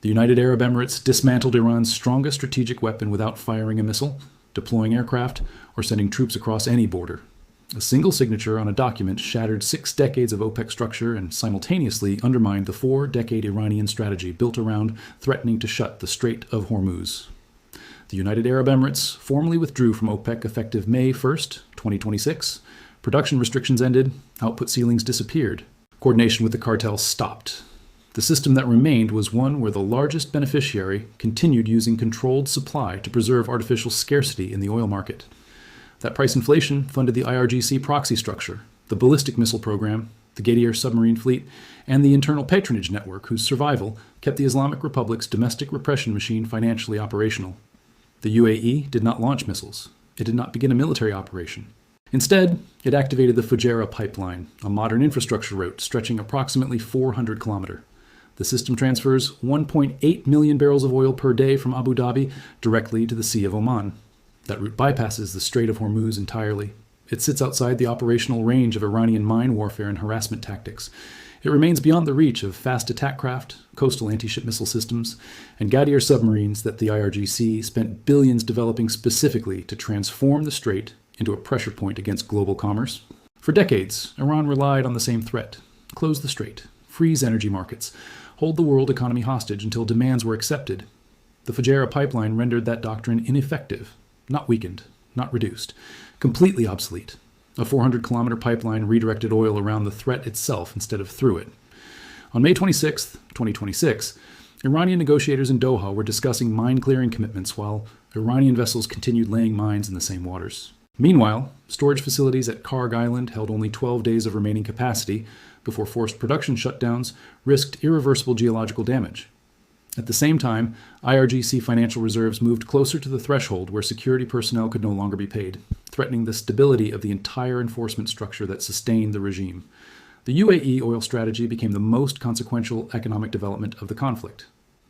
The United Arab Emirates dismantled Iran's strongest strategic weapon without firing a missile, deploying aircraft, or sending troops across any border. A single signature on a document shattered 6 decades of OPEC structure and simultaneously undermined the 4-decade Iranian strategy built around threatening to shut the Strait of Hormuz. The United Arab Emirates formally withdrew from OPEC effective May 1st, 2026. Production restrictions ended, output ceilings disappeared. Coordination with the cartel stopped. The system that remained was one where the largest beneficiary continued using controlled supply to preserve artificial scarcity in the oil market. That price inflation funded the IRGC proxy structure, the ballistic missile program, the Gambit submarine fleet, and the internal patronage network whose survival kept the Islamic Republic's domestic repression machine financially operational. The UAE did not launch missiles. It did not begin a military operation. Instead, it activated the Fujairah pipeline, a modern infrastructure route stretching approximately 400 kilometers. The system transfers 1.8 million barrels of oil per day from Abu Dhabi directly to the Sea of Oman. That route bypasses the Strait of Hormuz entirely. It sits outside the operational range of Iranian mine warfare and harassment tactics. It remains beyond the reach of fast attack craft, coastal anti-ship missile systems, and Gambit submarines that the IRGC spent billions developing specifically to transform the strait into a pressure point against global commerce. For decades, Iran relied on the same threat: close the strait, freeze energy markets, hold the world economy hostage until demands were accepted. The Fujairah pipeline rendered that doctrine ineffective, not weakened, not reduced, completely obsolete. A 400-kilometer pipeline redirected oil around the threat itself instead of through it. On May 26, 2026, Iranian negotiators in Doha were discussing mine-clearing commitments while Iranian vessels continued laying mines in the same waters. Meanwhile, storage facilities at Karg Island held only 12 days of remaining capacity before forced production shutdowns risked irreversible geological damage. At the same time, IRGC financial reserves moved closer to the threshold where security personnel could no longer be paid, threatening the stability of the entire enforcement structure that sustained the regime. The UAE oil strategy became the most consequential economic development of the conflict,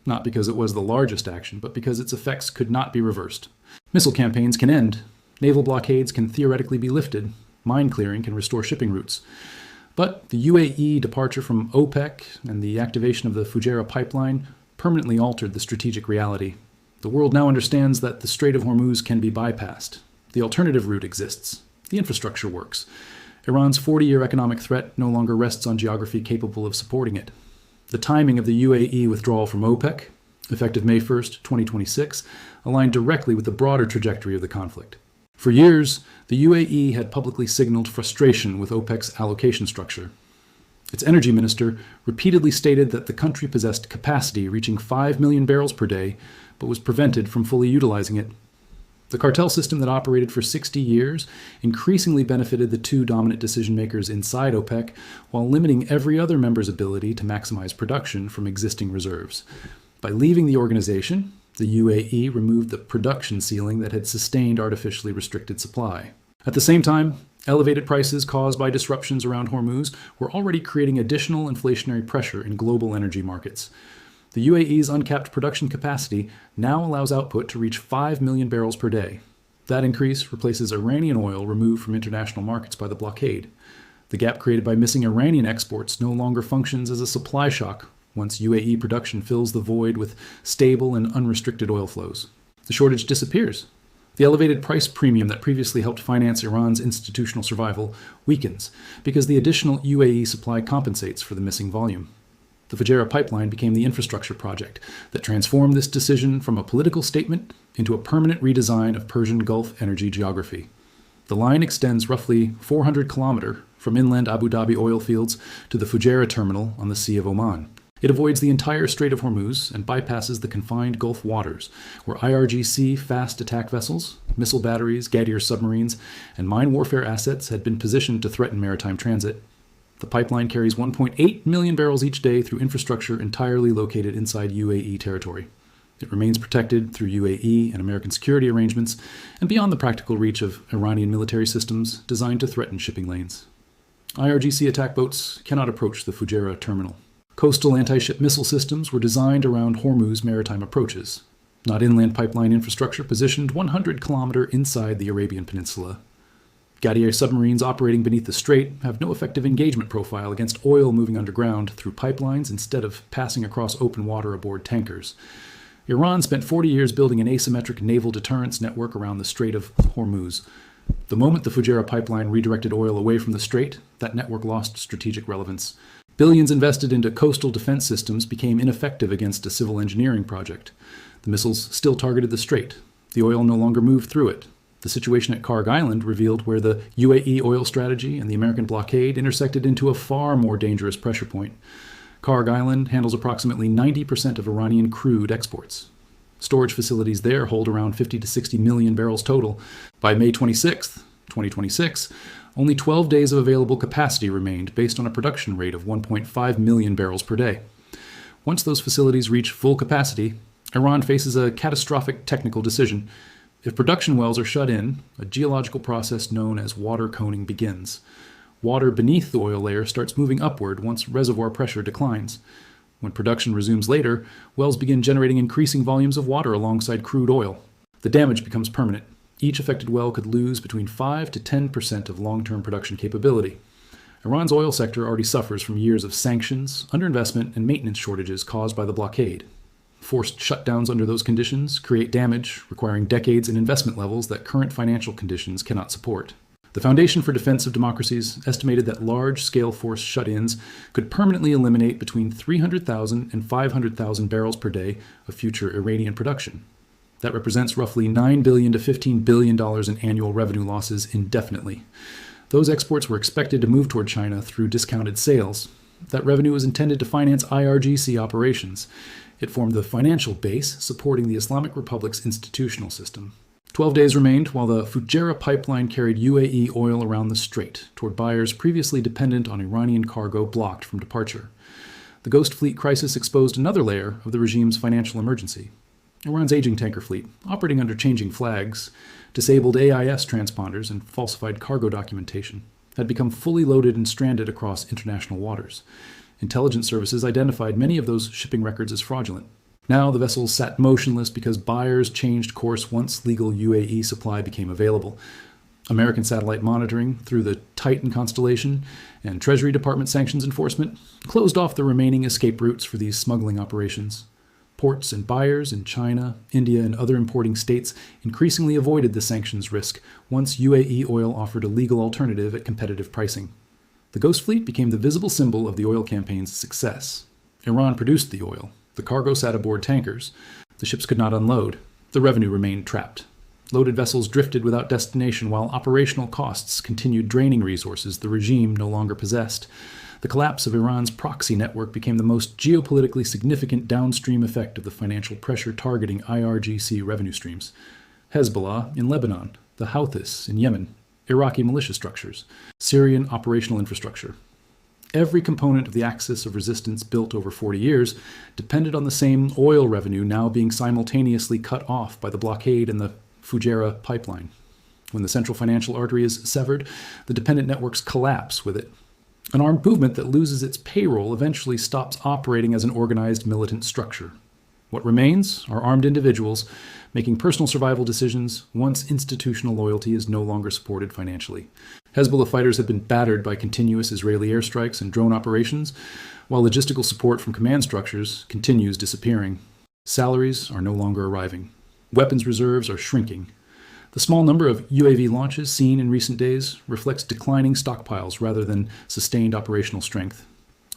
not because it was the largest action, but because its effects could not be reversed. Missile campaigns can end, naval blockades can theoretically be lifted, mine clearing can restore shipping routes. But the UAE departure from OPEC and the activation of the Fujairah pipeline permanently altered the strategic reality. The world now understands that the Strait of Hormuz can be bypassed. The alternative route exists. The infrastructure works. Iran's 40-year economic threat no longer rests on geography capable of supporting it. The timing of the UAE withdrawal from OPEC, effective May 1st, 2026, aligned directly with the broader trajectory of the conflict. For years, the UAE had publicly signaled frustration with OPEC's allocation structure. Its energy minister repeatedly stated that the country possessed capacity reaching 5 million barrels per day, but was prevented from fully utilizing it. The cartel system that operated for 60 years increasingly benefited the two dominant decision-makers inside OPEC, while limiting every other member's ability to maximize production from existing reserves. By leaving the organization, the UAE removed the production ceiling that had sustained artificially restricted supply. At the same time, elevated prices caused by disruptions around Hormuz were already creating additional inflationary pressure in global energy markets. The UAE's uncapped production capacity now allows output to reach 5 million barrels per day. That increase replaces Iranian oil removed from international markets by the blockade. The gap created by missing Iranian exports no longer functions as a supply shock once UAE production fills the void with stable and unrestricted oil flows. The shortage disappears. The elevated price premium that previously helped finance Iran's institutional survival weakens because the additional UAE supply compensates for the missing volume. The Fujairah pipeline became the infrastructure project that transformed this decision from a political statement into a permanent redesign of Persian Gulf energy geography. The line extends roughly 400 kilometers from inland Abu Dhabi oil fields to the Fujairah terminal on the Sea of Oman. It avoids the entire Strait of Hormuz and bypasses the confined Gulf waters, where IRGC fast attack vessels, missile batteries, Gambit submarines, and mine warfare assets had been positioned to threaten maritime transit. The pipeline carries 1.8 million barrels each day through infrastructure entirely located inside UAE territory. It remains protected through UAE and American security arrangements and beyond the practical reach of Iranian military systems designed to threaten shipping lanes. IRGC attack boats cannot approach the Fujairah terminal. Coastal anti-ship missile systems were designed around Hormuz maritime approaches, not inland pipeline infrastructure positioned 100 kilometers inside the Arabian Peninsula. Gadier submarines operating beneath the strait have no effective engagement profile against oil moving underground through pipelines instead of passing across open water aboard tankers. Iran spent 40 years building an asymmetric naval deterrence network around the Strait of Hormuz. The moment the Fujairah pipeline redirected oil away from the strait, that network lost strategic relevance. Billions invested into coastal defense systems became ineffective against a civil engineering project. The missiles still targeted the strait. The oil no longer moved through it. The situation at Karg Island revealed where the UAE oil strategy and the American blockade intersected into a far more dangerous pressure point. Karg Island handles approximately 90% of Iranian crude exports. Storage facilities there hold around 50 to 60 million barrels total. By May 26, 2026, only 12 days of available capacity remained based on a production rate of 1.5 million barrels per day. Once those facilities reach full capacity, Iran faces a catastrophic technical decision. If production wells are shut in, a geological process known as water coning begins. Water beneath the oil layer starts moving upward once reservoir pressure declines. When production resumes later, wells begin generating increasing volumes of water alongside crude oil. The damage becomes permanent. Each affected well could lose between 5 to 10% of long-term production capability. Iran's oil sector already suffers from years of sanctions, underinvestment, and maintenance shortages caused by the blockade. Forced shutdowns under those conditions create damage, requiring decades in investment levels that current financial conditions cannot support. The Foundation for Defense of Democracies estimated that large-scale forced shut-ins could permanently eliminate between 300,000 and 500,000 barrels per day of future Iranian production. That represents roughly $9 billion to $15 billion in annual revenue losses indefinitely. Those exports were expected to move toward China through discounted sales. That revenue was intended to finance IRGC operations. It formed the financial base supporting the Islamic Republic's institutional system. 12 days remained while the Fujairah pipeline carried UAE oil around the strait toward buyers previously dependent on Iranian cargo blocked from departure. The Ghost Fleet crisis exposed another layer of the regime's financial emergency. Iran's aging tanker fleet, operating under changing flags, disabled AIS transponders, and falsified cargo documentation, had become fully loaded and stranded across international waters. Intelligence services identified many of those shipping records as fraudulent. Now the vessels sat motionless because buyers changed course once legal UAE supply became available. American satellite monitoring through the Titan constellation and Treasury Department sanctions enforcement closed off the remaining escape routes for these smuggling operations. Ports and buyers in China, India, and other importing states increasingly avoided the sanctions risk once UAE oil offered a legal alternative at competitive pricing. The Ghost Fleet became the visible symbol of the oil campaign's success. Iran produced the oil. The cargo sat aboard tankers. The ships could not unload. The revenue remained trapped. Loaded vessels drifted without destination while operational costs continued draining resources the regime no longer possessed. The collapse of Iran's proxy network became the most geopolitically significant downstream effect of the financial pressure targeting IRGC revenue streams. Hezbollah in Lebanon, the Houthis in Yemen, Iraqi militia structures, Syrian operational infrastructure. Every component of the axis of resistance built over 40 years depended on the same oil revenue now being simultaneously cut off by the blockade and the Fujairah pipeline. When the central financial artery is severed, the dependent networks collapse with it. An armed movement that loses its payroll eventually stops operating as an organized militant structure. What remains are armed individuals making personal survival decisions once institutional loyalty is no longer supported financially. Hezbollah fighters have been battered by continuous Israeli airstrikes and drone operations, while logistical support from command structures continues disappearing. Salaries are no longer arriving. Weapons reserves are shrinking. The small number of UAV launches seen in recent days reflects declining stockpiles rather than sustained operational strength.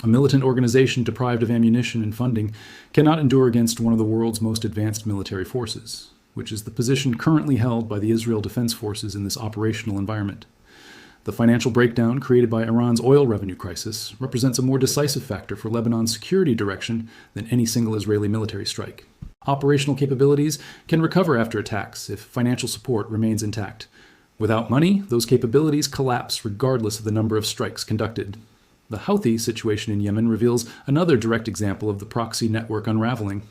A militant organization deprived of ammunition and funding cannot endure against one of the world's most advanced military forces, which is the position currently held by the Israel Defense Forces in this operational environment. The financial breakdown created by Iran's oil revenue crisis represents a more decisive factor for Lebanon's security direction than any single Israeli military strike. Operational capabilities can recover after attacks if financial support remains intact. Without money, those capabilities collapse regardless of the number of strikes conducted. The Houthi situation in Yemen reveals another direct example of the proxy network unraveling.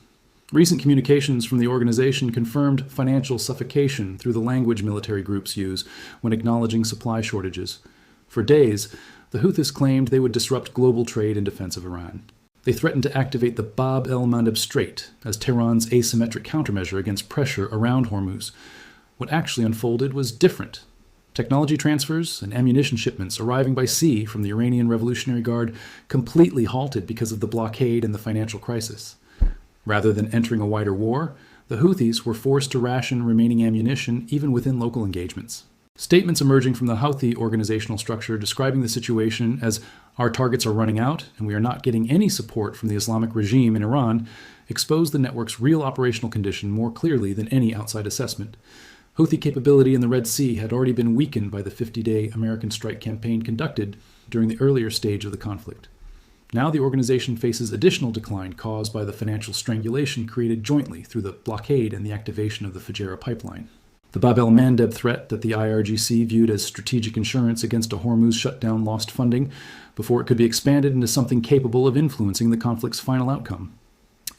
Recent communications from the organization confirmed financial suffocation through the language military groups use when acknowledging supply shortages. For days, the Houthis claimed they would disrupt global trade in defense of Iran. They threatened to activate the Bab el-Mandeb Strait as Tehran's asymmetric countermeasure against pressure around Hormuz. What actually unfolded was different. Technology transfers and ammunition shipments arriving by sea from the Iranian Revolutionary Guard completely halted because of the blockade and the financial crisis. Rather than entering a wider war, the Houthis were forced to ration remaining ammunition even within local engagements. Statements emerging from the Houthi organizational structure describing the situation as "our targets are running out and we are not getting any support from the Islamic regime in Iran" expose the network's real operational condition more clearly than any outside assessment. Houthi capability in the Red Sea had already been weakened by the 50-day American strike campaign conducted during the earlier stage of the conflict. Now the organization faces additional decline caused by the financial strangulation created jointly through the blockade and the activation of the Fujairah pipeline. The Bab el-Mandeb threat that the IRGC viewed as strategic insurance against a Hormuz shutdown lost funding before it could be expanded into something capable of influencing the conflict's final outcome.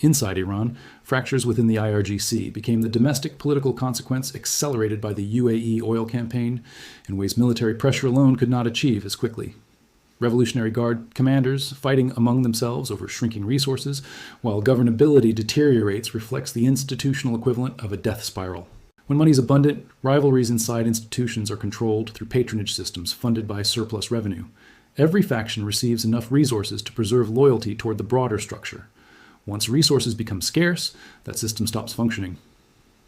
Inside Iran, fractures within the IRGC became the domestic political consequence accelerated by the UAE oil campaign in ways military pressure alone could not achieve as quickly. Revolutionary Guard commanders fighting among themselves over shrinking resources, while governability deteriorates, reflects the institutional equivalent of a death spiral. When money is abundant, rivalries inside institutions are controlled through patronage systems funded by surplus revenue. Every faction receives enough resources to preserve loyalty toward the broader structure. Once resources become scarce, that system stops functioning.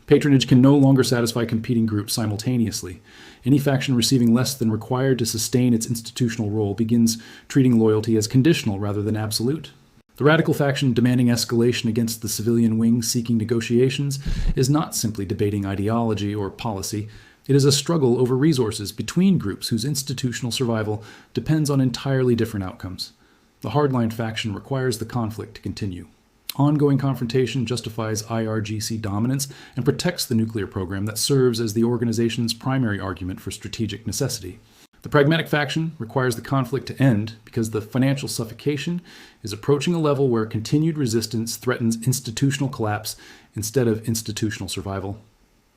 Patronage can no longer satisfy competing groups simultaneously. Any faction receiving less than required to sustain its institutional role begins treating loyalty as conditional rather than absolute. The radical faction demanding escalation against the civilian wing seeking negotiations is not simply debating ideology or policy. It is a struggle over resources between groups whose institutional survival depends on entirely different outcomes. The hardline faction requires the conflict to continue. Ongoing confrontation justifies IRGC dominance and protects the nuclear program that serves as the organization's primary argument for strategic necessity. The pragmatic faction requires the conflict to end because the financial suffocation is approaching a level where continued resistance threatens institutional collapse instead of institutional survival.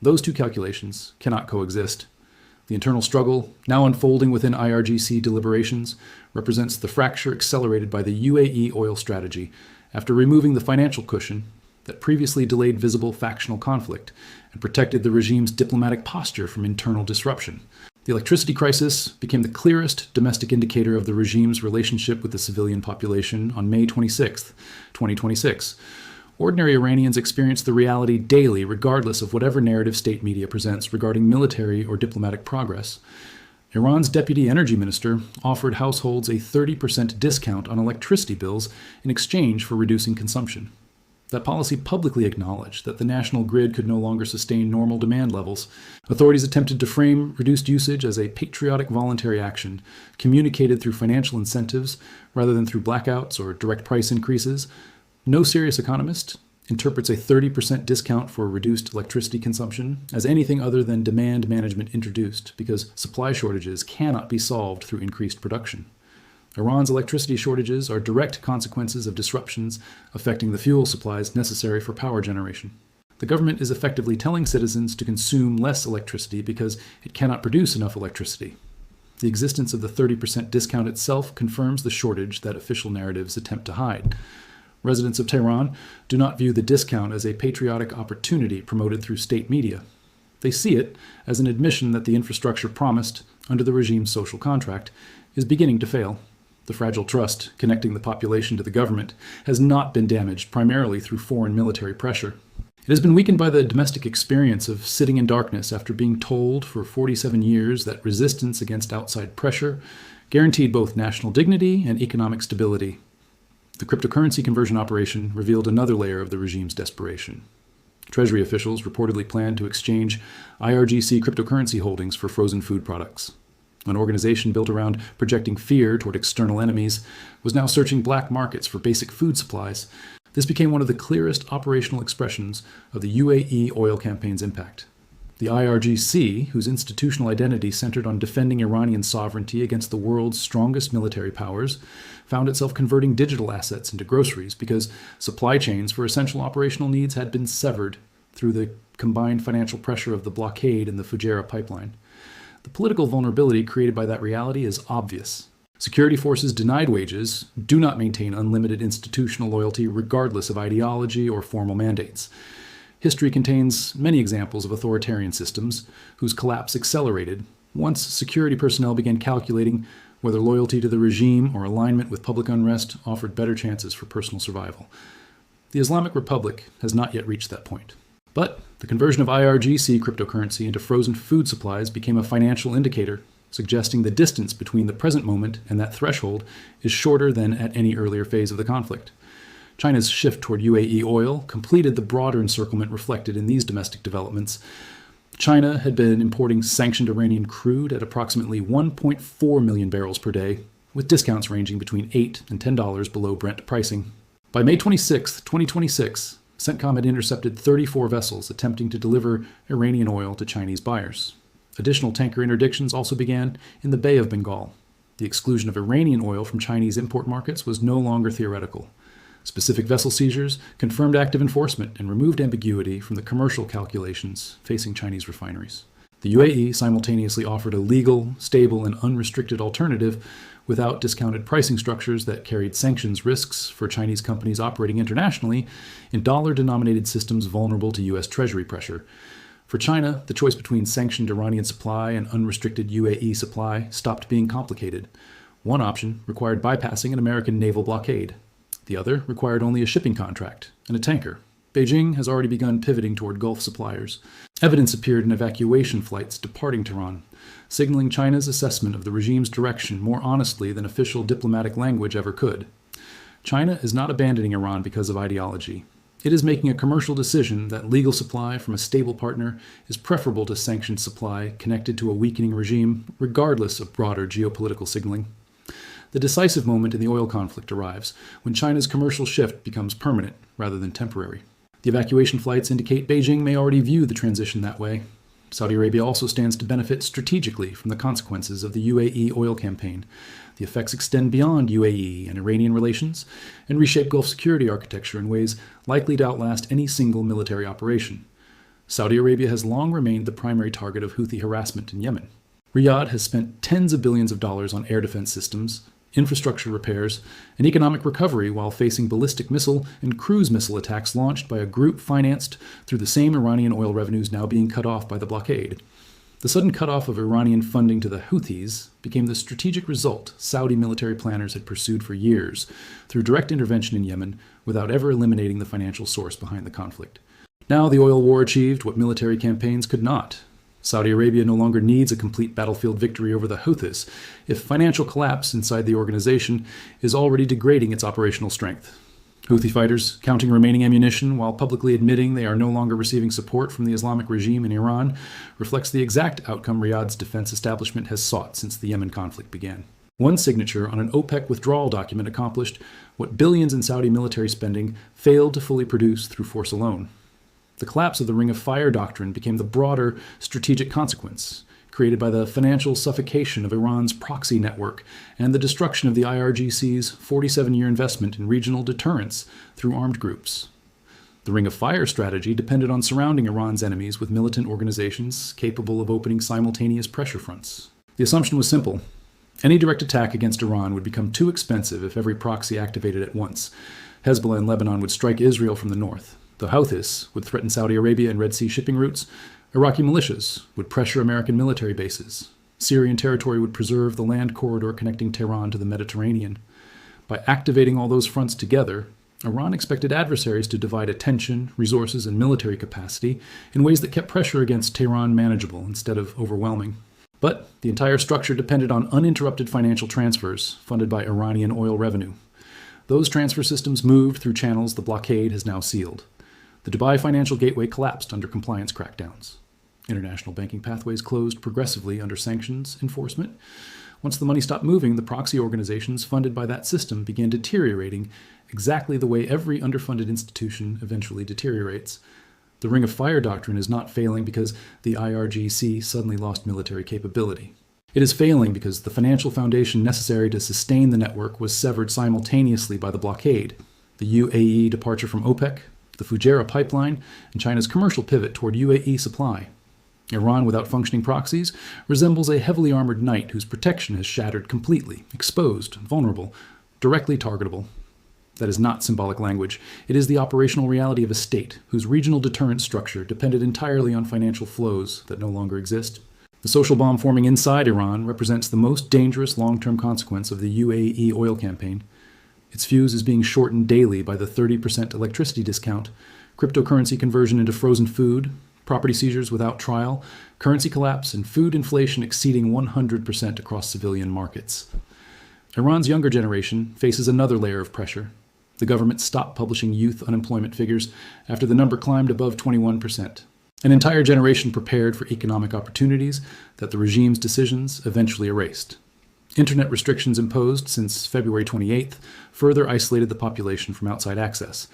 Those two calculations cannot coexist. The internal struggle, now unfolding within IRGC deliberations, represents the fracture accelerated by the UAE oil strategy after removing the financial cushion that previously delayed visible factional conflict and protected the regime's diplomatic posture from internal disruption. The electricity crisis became the clearest domestic indicator of the regime's relationship with the civilian population on May 26, 2026. Ordinary Iranians experience the reality daily regardless of whatever narrative state media presents regarding military or diplomatic progress. Iran's deputy energy minister offered households a 30% discount on electricity bills in exchange for reducing consumption. That policy publicly acknowledged that the national grid could no longer sustain normal demand levels. Authorities attempted to frame reduced usage as a patriotic voluntary action, communicated through financial incentives rather than through blackouts or direct price increases. No serious economist interprets a 30% discount for reduced electricity consumption as anything other than demand management introduced, because supply shortages cannot be solved through increased production. Iran's electricity shortages are direct consequences of disruptions affecting the fuel supplies necessary for power generation. The government is effectively telling citizens to consume less electricity because it cannot produce enough electricity. The existence of the 30% discount itself confirms the shortage that official narratives attempt to hide. Residents of Tehran do not view the discount as a patriotic opportunity promoted through state media. They see it as an admission that the infrastructure promised under the regime's social contract is beginning to fail. The fragile trust connecting the population to the government has not been damaged primarily through foreign military pressure. It has been weakened by the domestic experience of sitting in darkness after being told for 47 years that resistance against outside pressure guaranteed both national dignity and economic stability. The cryptocurrency conversion operation revealed another layer of the regime's desperation. Treasury officials reportedly planned to exchange IRGC cryptocurrency holdings for frozen food products. An organization built around projecting fear toward external enemies was now searching black markets for basic food supplies. This became one of the clearest operational expressions of the UAE oil campaign's impact. The IRGC, whose institutional identity centered on defending Iranian sovereignty against the world's strongest military powers, found itself converting digital assets into groceries because supply chains for essential operational needs had been severed through the combined financial pressure of the blockade and the Fujairah pipeline. The political vulnerability created by that reality is obvious. Security forces denied wages do not maintain unlimited institutional loyalty regardless of ideology or formal mandates. History contains many examples of authoritarian systems whose collapse accelerated Once security personnel began calculating whether loyalty to the regime or alignment with public unrest offered better chances for personal survival. The Islamic Republic has not yet reached that point. But the conversion of IRGC cryptocurrency into frozen food supplies became a financial indicator, suggesting the distance between the present moment and that threshold is shorter than at any earlier phase of the conflict. China's shift toward UAE oil completed the broader encirclement reflected in these domestic developments. China had been importing sanctioned Iranian crude at approximately 1.4 million barrels per day, with discounts ranging between $8 and $10 below Brent pricing. By May 26, 2026, CENTCOM had intercepted 34 vessels attempting to deliver Iranian oil to Chinese buyers. Additional tanker interdictions also began in the Bay of Bengal. The exclusion of Iranian oil from Chinese import markets was no longer theoretical. Specific vessel seizures confirmed active enforcement and removed ambiguity from the commercial calculations facing Chinese refineries. The UAE simultaneously offered a legal, stable, and unrestricted alternative without discounted pricing structures that carried sanctions risks for Chinese companies operating internationally in dollar-denominated systems vulnerable to U.S. Treasury pressure. For China, the choice between sanctioned Iranian supply and unrestricted UAE supply stopped being complicated. One option required bypassing an American naval blockade. The other required only a shipping contract and a tanker. Beijing has already begun pivoting toward Gulf suppliers. Evidence appeared in evacuation flights departing Tehran, signaling China's assessment of the regime's direction more honestly than official diplomatic language ever could. China is not abandoning Iran because of ideology. It is making a commercial decision that legal supply from a stable partner is preferable to sanctioned supply connected to a weakening regime, regardless of broader geopolitical signaling. The decisive moment in the oil conflict arrives when China's commercial shift becomes permanent rather than temporary. The evacuation flights indicate Beijing may already view the transition that way. Saudi Arabia also stands to benefit strategically from the consequences of the UAE oil campaign. The effects extend beyond UAE and Iranian relations and reshape Gulf security architecture in ways likely to outlast any single military operation. Saudi Arabia has long remained the primary target of Houthi harassment in Yemen. Riyadh has spent tens of billions of dollars on air defense systems, infrastructure repairs, and economic recovery while facing ballistic missile and cruise missile attacks launched by a group financed through the same Iranian oil revenues now being cut off by the blockade. The sudden cutoff of Iranian funding to the Houthis became the strategic result Saudi military planners had pursued for years through direct intervention in Yemen without ever eliminating the financial source behind the conflict. Now the oil war achieved what military campaigns could not. Saudi Arabia no longer needs a complete battlefield victory over the Houthis if financial collapse inside the organization is already degrading its operational strength. Houthi fighters counting remaining ammunition while publicly admitting they are no longer receiving support from the Islamic regime in Iran reflects the exact outcome Riyadh's defense establishment has sought since the Yemen conflict began. One signature on an OPEC withdrawal document accomplished what billions in Saudi military spending failed to fully produce through force alone. The collapse of the Ring of Fire doctrine became the broader strategic consequence, created by the financial suffocation of Iran's proxy network and the destruction of the IRGC's 47-year investment in regional deterrence through armed groups. The Ring of Fire strategy depended on surrounding Iran's enemies with militant organizations capable of opening simultaneous pressure fronts. The assumption was simple. Any direct attack against Iran would become too expensive if every proxy activated at once. Hezbollah in Lebanon would strike Israel from the north. The Houthis would threaten Saudi Arabia and Red Sea shipping routes. Iraqi militias would pressure American military bases. Syrian territory would preserve the land corridor connecting Tehran to the Mediterranean. By activating all those fronts together, Iran expected adversaries to divide attention, resources, and military capacity in ways that kept pressure against Tehran manageable instead of overwhelming. But the entire structure depended on uninterrupted financial transfers funded by Iranian oil revenue. Those transfer systems moved through channels the blockade has now sealed. The Dubai financial gateway collapsed under compliance crackdowns. International banking pathways closed progressively under sanctions enforcement. Once the money stopped moving, the proxy organizations funded by that system began deteriorating exactly the way every underfunded institution eventually deteriorates. The Ring of Fire doctrine is not failing because the IRGC suddenly lost military capability. It is failing because the financial foundation necessary to sustain the network was severed simultaneously by the blockade. The UAE departure from OPEC, the Fujairah pipeline, and China's commercial pivot toward UAE supply. Iran without functioning proxies resembles a heavily armored knight whose protection has shattered completely, exposed, vulnerable, directly targetable. That is not symbolic language. It is the operational reality of a state whose regional deterrent structure depended entirely on financial flows that no longer exist. The social bomb forming inside Iran represents the most dangerous long-term consequence of the UAE oil campaign. Its fuse is being shortened daily by the 30% electricity discount, cryptocurrency conversion into frozen food, property seizures without trial, currency collapse, and food inflation exceeding 100% across civilian markets. Iran's younger generation faces another layer of pressure. The government stopped publishing youth unemployment figures after the number climbed above 21%. An entire generation prepared for economic opportunities that the regime's decisions eventually erased. Internet restrictions imposed since February 28th further isolated the population from outside access.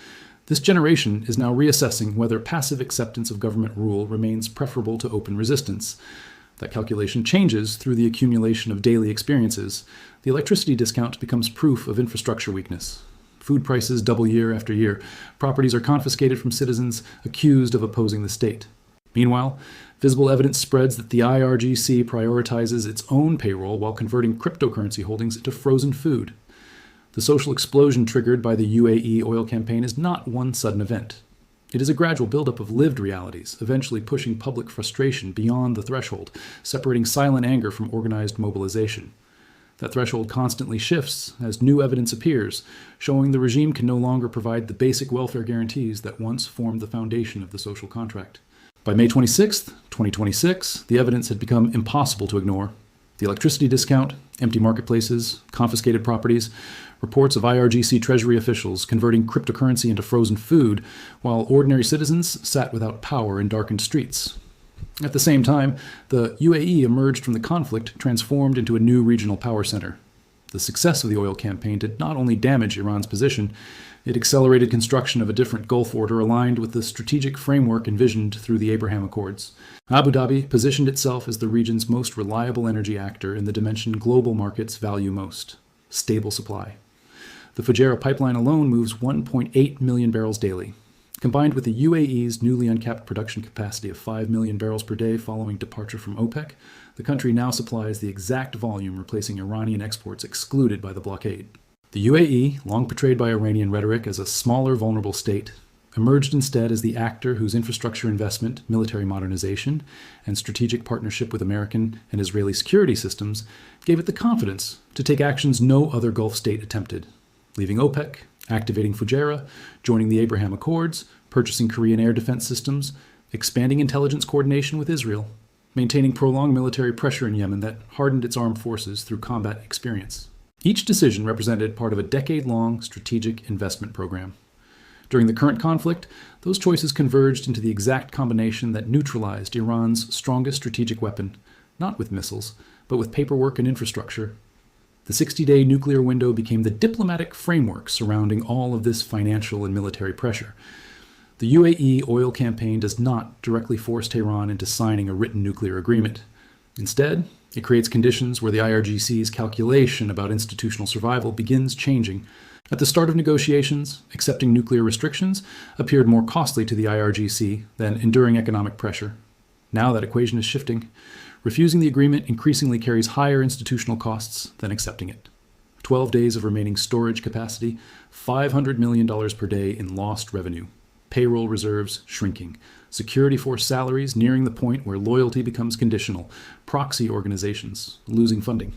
This generation is now reassessing whether passive acceptance of government rule remains preferable to open resistance. That calculation changes through the accumulation of daily experiences. The electricity discount becomes proof of infrastructure weakness. Food prices double year after year. Properties are confiscated from citizens accused of opposing the state. Meanwhile, visible evidence spreads that the IRGC prioritizes its own payroll while converting cryptocurrency holdings into frozen food. The social explosion triggered by the UAE oil campaign is not one sudden event. It is a gradual buildup of lived realities, eventually pushing public frustration beyond the threshold, separating silent anger from organized mobilization. That threshold constantly shifts as new evidence appears, showing the regime can no longer provide the basic welfare guarantees that once formed the foundation of the social contract. By May 26, 2026, the evidence had become impossible to ignore. The electricity discount, empty marketplaces, confiscated properties, reports of IRGC Treasury officials converting cryptocurrency into frozen food, while ordinary citizens sat without power in darkened streets. At the same time, the UAE emerged from the conflict transformed into a new regional power center. The success of the oil campaign did not only damage Iran's position, it accelerated construction of a different Gulf order aligned with the strategic framework envisioned through the Abraham Accords. Abu Dhabi positioned itself as the region's most reliable energy actor in the dimension global markets value most: stable supply. The Fujairah pipeline alone moves 1.8 million barrels daily. Combined with the UAE's newly uncapped production capacity of 5 million barrels per day following departure from OPEC, the country now supplies the exact volume replacing Iranian exports excluded by the blockade. The UAE, long portrayed by Iranian rhetoric as a smaller, vulnerable state, emerged instead as the actor whose infrastructure investment, military modernization, and strategic partnership with American and Israeli security systems gave it the confidence to take actions no other Gulf state attempted, leaving OPEC, activating Fujairah, joining the Abraham Accords, purchasing Korean air defense systems, expanding intelligence coordination with Israel, maintaining prolonged military pressure in Yemen that hardened its armed forces through combat experience. Each decision represented part of a decade-long strategic investment program. During the current conflict, those choices converged into the exact combination that neutralized Iran's strongest strategic weapon, not with missiles, but with paperwork and infrastructure. The 60-day nuclear window became the diplomatic framework surrounding all of this financial and military pressure. The UAE oil campaign does not directly force Tehran into signing a written nuclear agreement. Instead, it creates conditions where the IRGC's calculation about institutional survival begins changing. At the start of negotiations, accepting nuclear restrictions appeared more costly to the IRGC than enduring economic pressure. Now that equation is shifting. Refusing the agreement increasingly carries higher institutional costs than accepting it. 12 days of remaining storage capacity, $500 million per day in lost revenue. Payroll reserves shrinking. Security force salaries nearing the point where loyalty becomes conditional. Proxy organizations losing funding.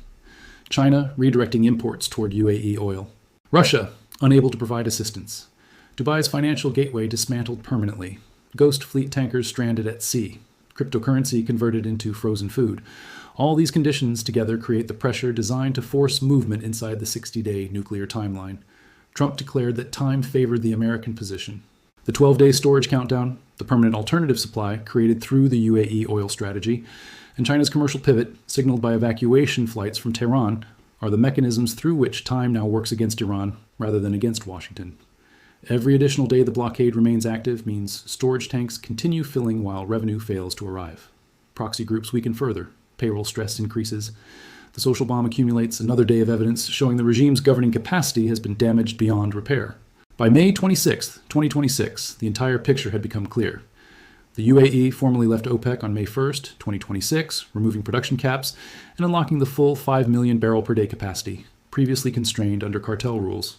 China redirecting imports toward UAE oil. Russia unable to provide assistance. Dubai's financial gateway dismantled permanently. Ghost fleet tankers stranded at sea. Cryptocurrency converted into frozen food. All these conditions together create the pressure designed to force movement inside the 60-day nuclear timeline. Trump declared that time favored the American position. The 12-day storage countdown, the permanent alternative supply created through the UAE oil strategy, and China's commercial pivot, signaled by evacuation flights from Tehran, are the mechanisms through which time now works against Iran rather than against Washington. Every additional day the blockade remains active means storage tanks continue filling while revenue fails to arrive. Proxy groups weaken further. Payroll stress increases. The social bomb accumulates another day of evidence showing the regime's governing capacity has been damaged beyond repair. By May 26, 2026, the entire picture had become clear. The UAE formally left OPEC on May 1, 2026, removing production caps and unlocking the full 5 million barrel per day capacity, previously constrained under cartel rules.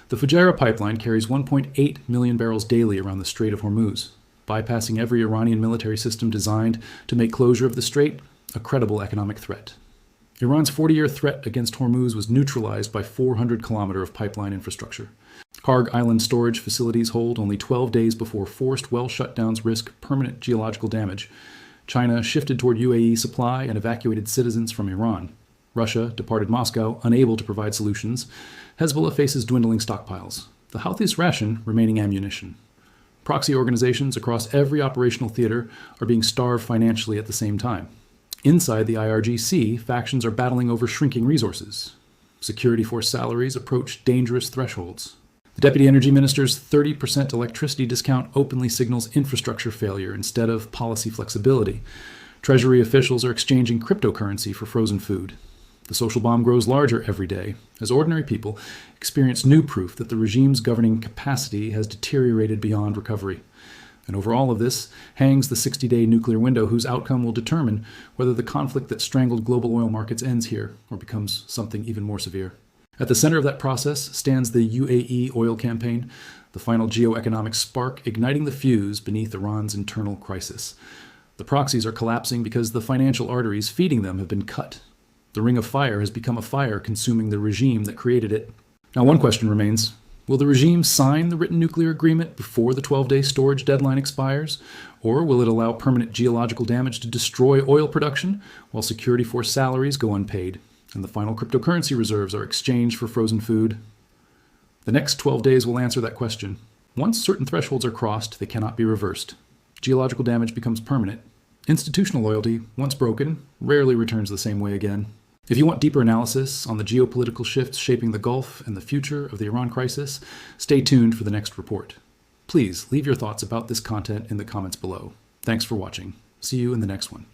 The Fujairah pipeline carries 1.8 million barrels daily around the Strait of Hormuz, bypassing every Iranian military system designed to make closure of the strait a credible economic threat. Iran's 40-year threat against Hormuz was neutralized by 400 kilometers of pipeline infrastructure. Karg Island storage facilities hold only 12 days before forced well shutdowns risk permanent geological damage. China shifted toward UAE supply and evacuated citizens from Iran. Russia departed Moscow, unable to provide solutions. Hezbollah faces dwindling stockpiles. The Houthis ration remaining ammunition. Proxy organizations across every operational theater are being starved financially at the same time. Inside the IRGC, factions are battling over shrinking resources. Security force salaries approach dangerous thresholds. The Deputy Energy Minister's 30% electricity discount openly signals infrastructure failure instead of policy flexibility. Treasury officials are exchanging cryptocurrency for frozen food. The social bomb grows larger every day as ordinary people experience new proof that the regime's governing capacity has deteriorated beyond recovery. And over all of this hangs the 60-day nuclear window whose outcome will determine whether the conflict that strangled global oil markets ends here or becomes something even more severe. At the center of that process stands the UAE oil campaign, the final geoeconomic spark igniting the fuse beneath Iran's internal crisis. The proxies are collapsing because the financial arteries feeding them have been cut. The ring of fire has become a fire consuming the regime that created it. Now, one question remains. Will the regime sign the written nuclear agreement before the 12-day storage deadline expires? Or will it allow permanent geological damage to destroy oil production while security force salaries go unpaid and the final cryptocurrency reserves are exchanged for frozen food? The next 12 days will answer that question. Once certain thresholds are crossed, they cannot be reversed. Geological damage becomes permanent. Institutional loyalty, once broken, rarely returns the same way again. If you want deeper analysis on the geopolitical shifts shaping the Gulf and the future of the Iran crisis, stay tuned for the next report. Please leave your thoughts about this content in the comments below. Thanks for watching. See you in the next one.